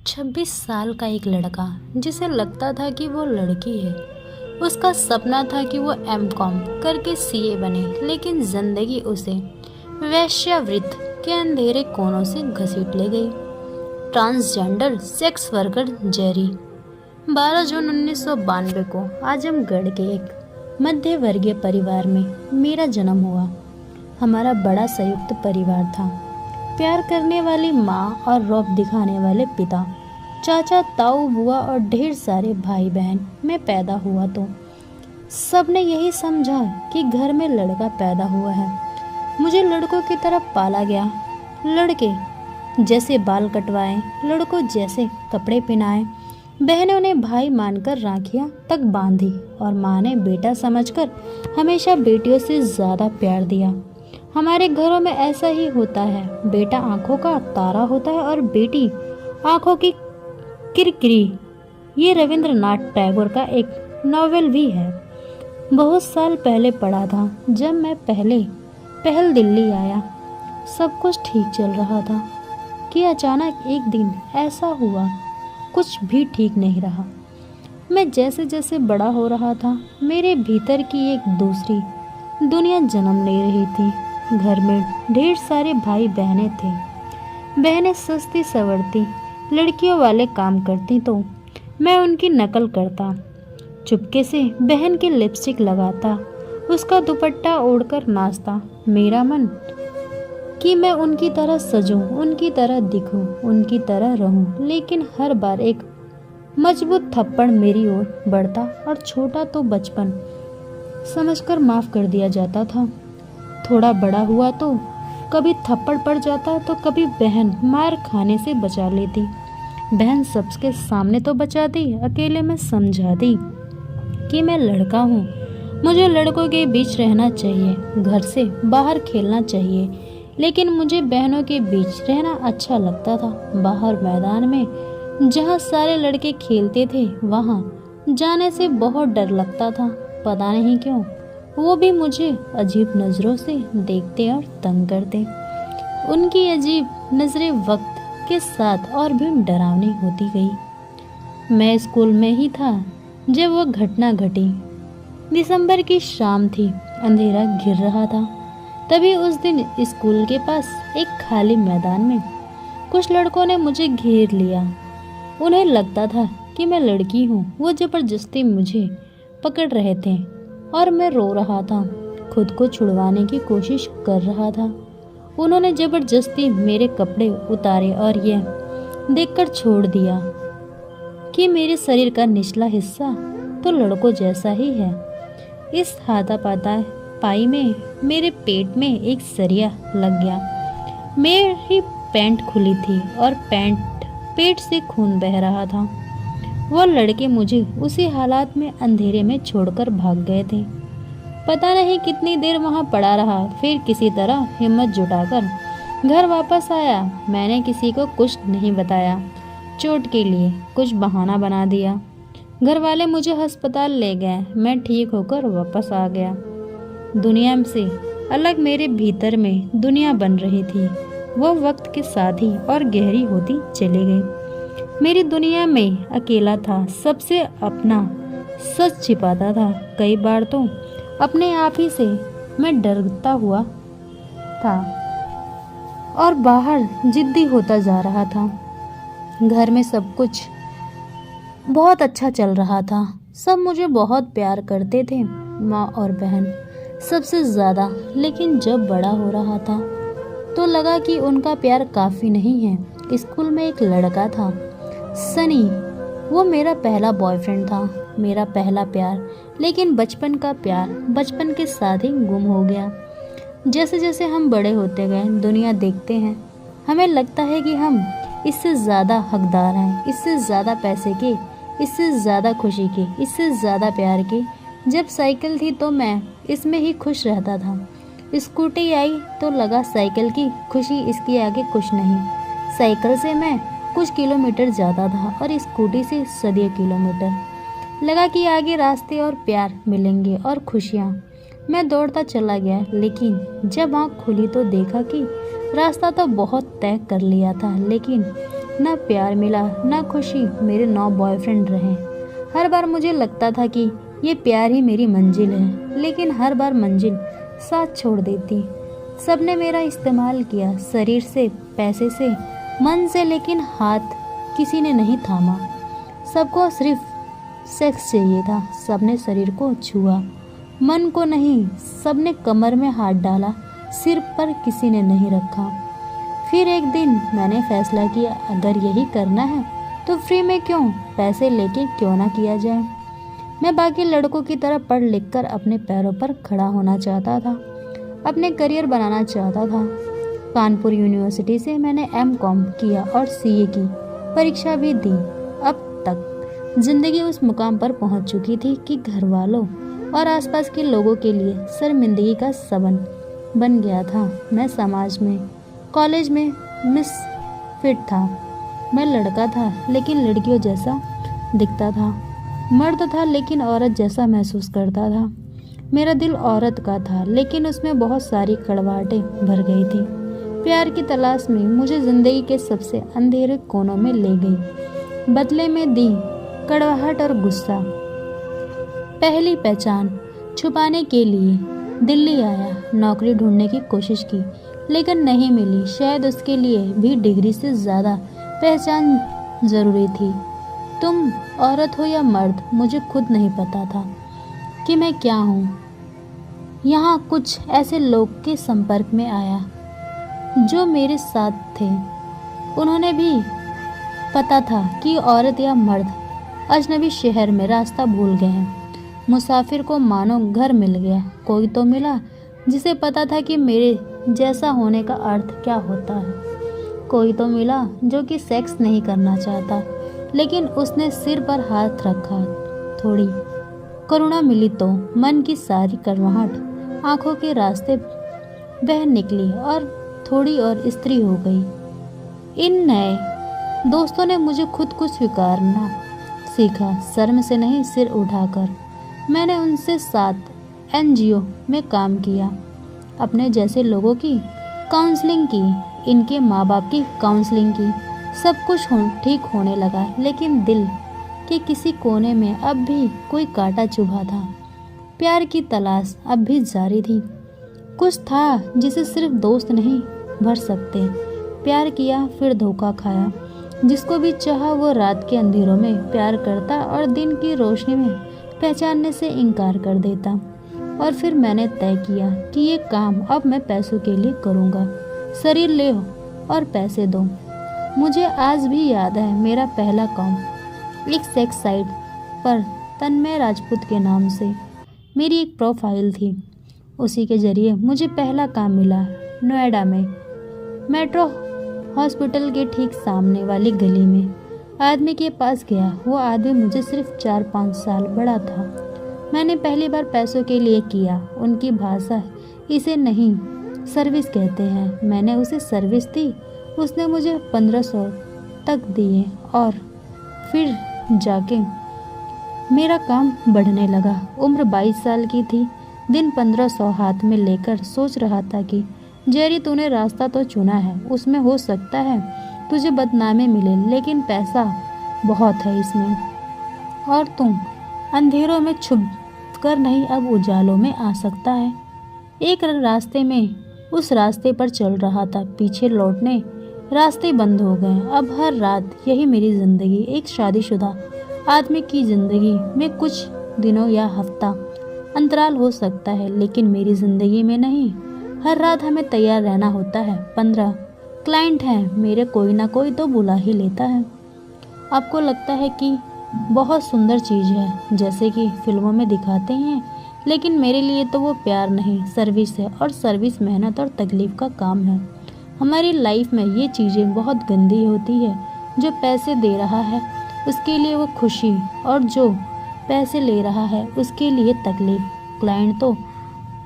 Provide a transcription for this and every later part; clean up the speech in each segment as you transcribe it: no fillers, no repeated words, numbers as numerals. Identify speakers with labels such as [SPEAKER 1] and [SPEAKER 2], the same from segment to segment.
[SPEAKER 1] 26 साल का एक लड़का जिसे लगता था कि वो लड़की है। उसका सपना था कि वो एमकॉम करके सीए बने, लेकिन जिंदगी उसे वेश्यावृत्ति के अंधेरे कोनों से घसीट ले गई। ट्रांसजेंडर सेक्स वर्कर जेरी 12 जून 1992 को आजमगढ़ के एक मध्य वर्गीय परिवार में मेरा जन्म हुआ। हमारा बड़ा संयुक्त परिवार था। प्यार करने वाली माँ और रौब दिखाने वाले पिता, चाचा, ताऊ, बुआ और ढेर सारे भाई बहन। मैं पैदा हुआ तो सबने यही समझा कि घर में लड़का पैदा हुआ है। मुझे लड़कों की तरफ पाला गया। लड़के जैसे बाल कटवाए, लड़कों जैसे कपड़े पहनाए। बहनों ने भाई मानकर राखियां तक बांधी और माँ ने बेटा समझकर हमेशा बेटियों से ज़्यादा प्यार दिया। हमारे घरों में ऐसा ही होता है। बेटा आंखों का तारा होता है और बेटी आंखों की किरकिरी। ये रविंद्रनाथ टैगोर का एक नॉवेल भी है। बहुत साल पहले पढ़ा था, जब मैं पहल दिल्ली आया। सब कुछ ठीक चल रहा था कि अचानक एक दिन ऐसा हुआ, कुछ भी ठीक नहीं रहा। मैं जैसे जैसे बड़ा हो रहा था, मेरे भीतर की एक दूसरी दुनिया जन्म ले रही थी। घर में ढेर सारे भाई बहनें थे। बहनें सस्ती सवरती लड़कियों वाले काम करती तो मैं उनकी नकल करता। चुपके से बहन की लिपस्टिक लगाता, उसका दुपट्टा ओढ़कर नाचता। मेरा मन कि मैं उनकी तरह सजूं, उनकी तरह दिखूं, उनकी तरह रहूं। लेकिन हर बार एक मजबूत थप्पड़ मेरी ओर बढ़ता और छोटा तो बचपन समझकर माफ कर दिया जाता था। थोड़ा बड़ा हुआ तो कभी थप्पड़ पड़ जाता तो कभी बहन मार खाने से बचा लेती। बहन सबके सामने तो बचाती, अकेले में समझाती कि मैं लड़का हूँ, मुझे लड़कों के बीच रहना चाहिए, घर से बाहर खेलना चाहिए। लेकिन मुझे बहनों के बीच रहना अच्छा लगता था। बाहर मैदान में जहाँ सारे लड़के खेलते थे, वहाँ जाने से बहुत डर लगता था। पता नहीं क्यों वो भी मुझे अजीब नज़रों से देखते और तंग करते। उनकी अजीब नज़रें वक्त के साथ और भी डरावनी होती गई। मैं स्कूल में ही था जब वो घटना घटी। दिसंबर की शाम थी, अंधेरा घिर रहा था। तभी उस दिन स्कूल के पास एक खाली मैदान में कुछ लड़कों ने मुझे घेर लिया। उन्हें लगता था कि मैं लड़की हूँ। वो ज़बरदस्ती मुझे पकड़ रहे थे और मैं रो रहा था, खुद को छुड़वाने की कोशिश कर रहा था। उन्होंने ज़बरदस्ती मेरे कपड़े उतारे और यह देखकर छोड़ दिया कि मेरे शरीर का निचला हिस्सा तो लड़कों जैसा ही है। इस हाथापाई में मेरे पेट में एक सरिया लग गया। मेरी पैंट खुली थी और पेट से खून बह रहा था। वो लड़के मुझे उसी हालात में अंधेरे में छोड़कर भाग गए थे। पता नहीं कितनी देर वहाँ पड़ा रहा, फिर किसी तरह हिम्मत जुटाकर घर वापस आया। मैंने किसी को कुछ नहीं बताया। चोट के लिए कुछ बहाना बना दिया। घर वाले मुझे अस्पताल ले गए। मैं ठीक होकर वापस आ गया। दुनिया से अलग मेरे भीतर में दुनिया बन रही थी। वो वक्त के साथ ही और गहरी होती चली गई। मेरी दुनिया में अकेला था, सबसे अपना सच छिपाता था। कई बार तो अपने आप ही से मैं डरता हुआ था और बाहर जिद्दी होता जा रहा था। घर में सब कुछ बहुत अच्छा चल रहा था। सब मुझे बहुत प्यार करते थे, माँ और बहन सबसे ज़्यादा। लेकिन जब बड़ा हो रहा था तो लगा कि उनका प्यार काफ़ी नहीं है। स्कूल में एक लड़का था, सनी। वो मेरा पहला बॉयफ्रेंड था, मेरा पहला प्यार। लेकिन बचपन का प्यार बचपन के साथ ही गुम हो गया। जैसे जैसे हम बड़े होते गए, दुनिया देखते हैं, हमें लगता है कि हम इससे ज़्यादा हकदार हैं, इससे ज़्यादा पैसे के, इससे ज़्यादा खुशी के, इससे ज़्यादा प्यार के। जब साइकिल थी तो मैं इसमें ही खुश रहता था। स्कूटी आई तो लगा साइकिल की खुशी इसके आगे कुछ नहीं। साइकिल से मैं कुछ किलोमीटर जाता था और स्कूटी से सदियों किलोमीटर। लगा कि आगे रास्ते और प्यार मिलेंगे और खुशियाँ। मैं दौड़ता चला गया, लेकिन जब आँख खुली तो देखा कि रास्ता तो बहुत तय कर लिया था, लेकिन ना प्यार मिला ना खुशी। मेरे 9 बॉयफ्रेंड रहे। हर बार मुझे लगता था कि ये प्यार ही मेरी मंजिल है, लेकिन हर बार मंजिल साथ छोड़ देती। सबने मेरा इस्तेमाल किया, शरीर से, पैसे से, मन से, लेकिन हाथ किसी ने नहीं थामा। सबको सिर्फ सेक्स चाहिए था। सबने शरीर को छुआ, मन को नहीं। सबने कमर में हाथ डाला, सिर पर किसी ने नहीं रखा। फिर एक दिन मैंने फैसला किया, अगर यही करना है तो फ्री में क्यों, पैसे लेके क्यों ना किया जाए। मैं बाकी लड़कों की तरह पढ़ लिख कर अपने पैरों पर खड़ा होना चाहता था, अपने करियर बनाना चाहता था। कानपुर यूनिवर्सिटी से मैंने एमकॉम किया और सीए की परीक्षा भी दी। अब तक जिंदगी उस मुकाम पर पहुंच चुकी थी कि घर वालों और आसपास के लोगों के लिए शर्मिंदगी का सबन बन गया था। मैं समाज में, कॉलेज में मिसफिट था। मैं लड़का था लेकिन लड़कियों जैसा दिखता था, मर्द था लेकिन औरत जैसा महसूस करता था। मेरा दिल औरत का था लेकिन उसमें बहुत सारी कड़वाहटें भर गई थी। प्यार की तलाश में मुझे जिंदगी के सबसे अंधेरे कोनों में ले गई। बदले में दी कड़वाहट और गुस्सा। पहली पहचान छुपाने के लिए दिल्ली आया, नौकरी ढूंढने की कोशिश की लेकिन नहीं मिली। शायद उसके लिए भी डिग्री से ज़्यादा पहचान ज़रूरी थी। तुम औरत हो या मर्द, मुझे खुद नहीं पता था कि मैं क्या हूँ। यहाँ कुछ ऐसे लोग के संपर्क में आया जो मेरे साथ थे। उन्होंने भी पता था कि औरत या मर्द अजनबी शहर में रास्ता भूल गए हैं। मुसाफिर को मानो घर मिल गया। कोई तो मिला जिसे पता था कि मेरे जैसा होने का अर्थ क्या होता है। कोई तो मिला जो कि सेक्स नहीं करना चाहता, लेकिन उसने सिर पर हाथ रखा। थोड़ी करुणा मिली तो मन की सारी कड़वाहट आंखों के रास्ते बह निकली और थोड़ी और स्त्री हो गई। इन नए दोस्तों ने मुझे खुद को स्वीकारना सीखा, शर्म से नहीं, सिर उठाकर। मैंने उनसे साथ एनजीओ में काम किया, अपने जैसे लोगों की काउंसलिंग की, इनके माँ बाप की काउंसलिंग की। सब कुछ ठीक होने लगा, लेकिन दिल के किसी कोने में अब भी कोई कांटा चुभा था। प्यार की तलाश अब भी जारी थी। कुछ था जिसे सिर्फ दोस्त नहीं भर सकते। प्यार किया, फिर धोखा खाया। जिसको भी चाहा वो रात के अंधेरों में प्यार करता और दिन की रोशनी में पहचानने से इनकार कर देता। और फिर मैंने तय किया कि ये काम अब मैं पैसों के लिए करूँगा। शरीर ले और पैसे दो। मुझे आज भी याद है मेरा पहला काम एक सेक्स साइट पर तन्मय राजपूत के नाम से मेरी एक प्रोफाइल थी। उसी के जरिए मुझे पहला काम मिला। नोएडा में मेट्रो हॉस्पिटल के ठीक सामने वाली गली में आदमी के पास गया। वो आदमी मुझे सिर्फ 4-5 साल बड़ा था। मैंने पहली बार पैसों के लिए किया। उनकी भाषा इसे नहीं सर्विस कहते हैं। मैंने उसे सर्विस दी। उसने मुझे 1500 तक दिए और फिर जाके मेरा काम बढ़ने लगा। उम्र 22 साल की थी। दिन 1500 हाथ में लेकर सोच रहा था कि जेरी, तूने रास्ता तो चुना है, उसमें हो सकता है तुझे बदनामी मिले, लेकिन पैसा बहुत है इसमें, और तुम अंधेरों में छुप कर नहीं अब उजालों में आ सकता है। एक रास्ते में उस रास्ते पर चल रहा था। पीछे लौटने रास्ते बंद हो गए। अब हर रात यही मेरी ज़िंदगी। एक शादीशुदा आदमी की ज़िंदगी में कुछ दिनों या हफ्ता अंतराल हो सकता है, लेकिन मेरी ज़िंदगी में नहीं। हर रात हमें तैयार रहना होता है। 15 क्लाइंट हैं मेरे, कोई ना कोई तो बुला ही लेता है। आपको लगता है कि बहुत सुंदर चीज़ है, जैसे कि फिल्मों में दिखाते हैं, लेकिन मेरे लिए तो वो प्यार नहीं, सर्विस है। और सर्विस मेहनत और तकलीफ़ का काम है। हमारी लाइफ में ये चीज़ें बहुत गंदी होती है। जो पैसे दे रहा है उसके लिए वो खुशी, और जो पैसे ले रहा है उसके लिए तकलीफ़। क्लाइंट तो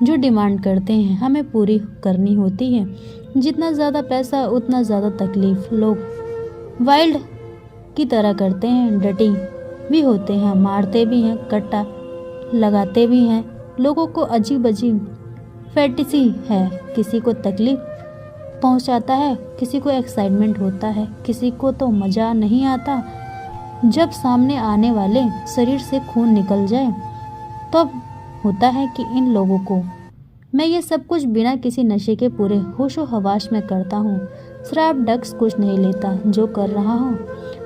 [SPEAKER 1] जो डिमांड करते हैं हमें पूरी करनी होती है। जितना ज़्यादा पैसा उतना ज़्यादा तकलीफ़। लोग वाइल्ड की तरह करते हैं, डटी भी होते हैं, मारते भी हैं, कट्टा लगाते भी हैं। लोगों को अजीब अजीब फैंटेसी है। किसी को तकलीफ़ पहुंचाता है, किसी को एक्साइटमेंट होता है, किसी को तो मज़ा नहीं आता। जब सामने आने वाले शरीर से खून निकल जाए तब होता है कि इन लोगों को। मैं ये सब कुछ बिना किसी नशे के पूरे होशो हवास में करता हूँ। शराब ड्रग्स कुछ नहीं लेता, जो कर रहा हूँ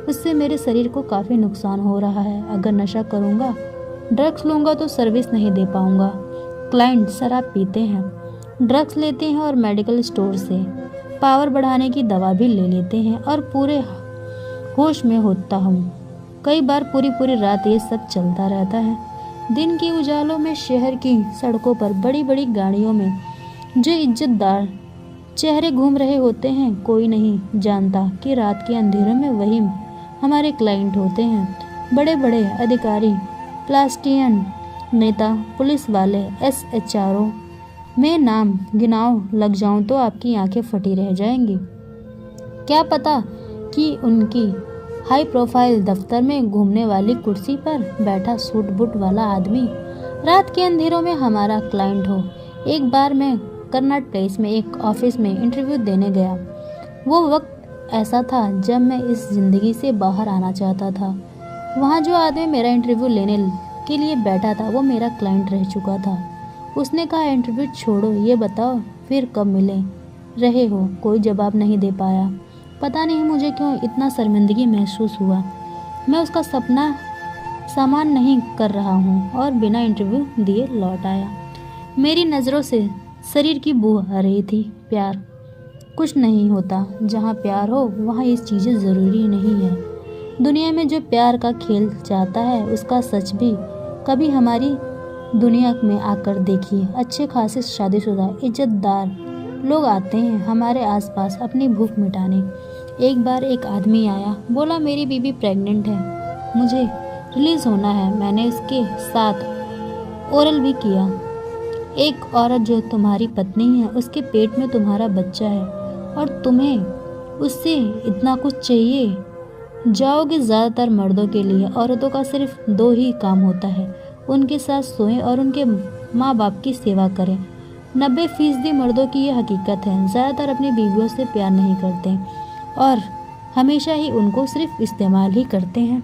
[SPEAKER 1] उससे मेरे शरीर को काफ़ी नुकसान हो रहा है। अगर नशा करूँगा, ड्रग्स लूँगा तो सर्विस नहीं दे पाऊँगा। क्लाइंट शराब पीते हैं, ड्रग्स लेते हैं और मेडिकल स्टोर से पावर बढ़ाने की दवा भी ले लेते हैं और पूरे होश में होता हूँ। कई बार पूरी पूरी रात ये सब चलता रहता है। दिन के उजालों में शहर की सड़कों पर बड़ी बड़ी गाड़ियों में जो इज्जतदार चेहरे घूम रहे होते हैं, कोई नहीं जानता कि रात के अंधेरों में वही हमारे क्लाइंट होते हैं। बड़े बड़े अधिकारी, प्लास्टियन नेता, पुलिस वाले, SHRO में नाम गिनाओ लग जाऊं तो आपकी आंखें फटी रह जाएंगी। क्या पता कि उनकी हाई प्रोफाइल दफ्तर में घूमने वाली कुर्सी पर बैठा सूट बूट वाला आदमी रात के अंधेरों में हमारा क्लाइंट हो। एक बार मैं कर्नाट प्लेस में एक ऑफिस में इंटरव्यू देने गया। वो वक्त ऐसा था जब मैं इस ज़िंदगी से बाहर आना चाहता था। वहाँ जो आदमी मेरा इंटरव्यू लेने के लिए बैठा था वो मेरा क्लाइंट रह चुका था। उसने कहा, इंटरव्यू छोड़ो, ये बताओ फिर कब मिले रहे हो। कोई जवाब नहीं दे पाया। पता नहीं मुझे क्यों इतना शर्मिंदगी महसूस हुआ। मैं उसका सपना सामान नहीं कर रहा हूँ और बिना इंटरव्यू दिए लौट आया। मेरी नज़रों से शरीर की बू आ रही थी। प्यार कुछ नहीं होता। जहाँ प्यार हो वहाँ ये चीज़ें ज़रूरी नहीं है। दुनिया में जो प्यार का खेल चाहता है उसका सच भी कभी हमारी दुनिया में आकर देखिए। अच्छे खासे शादीशुदा इज्जतदार लोग आते हैं हमारे आसपास अपनी भूख मिटाने। एक बार एक आदमी आया, बोला मेरी बीवी प्रेग्नेंट है, मुझे रिलीज़ होना है। मैंने उसके साथ ओरल भी किया। एक औरत जो तुम्हारी पत्नी है उसके पेट में तुम्हारा बच्चा है और तुम्हें उससे इतना कुछ चाहिए। जाओगे ज़्यादातर मर्दों के लिए। औरतों का सिर्फ 2 ही काम होता है, उनके साथ सोएं और उनके माँ बाप की सेवा करें। 90% मर्दों की ये हकीकत है। ज़्यादातर अपनी बीवियों से प्यार नहीं करते और हमेशा ही उनको सिर्फ इस्तेमाल ही करते हैं।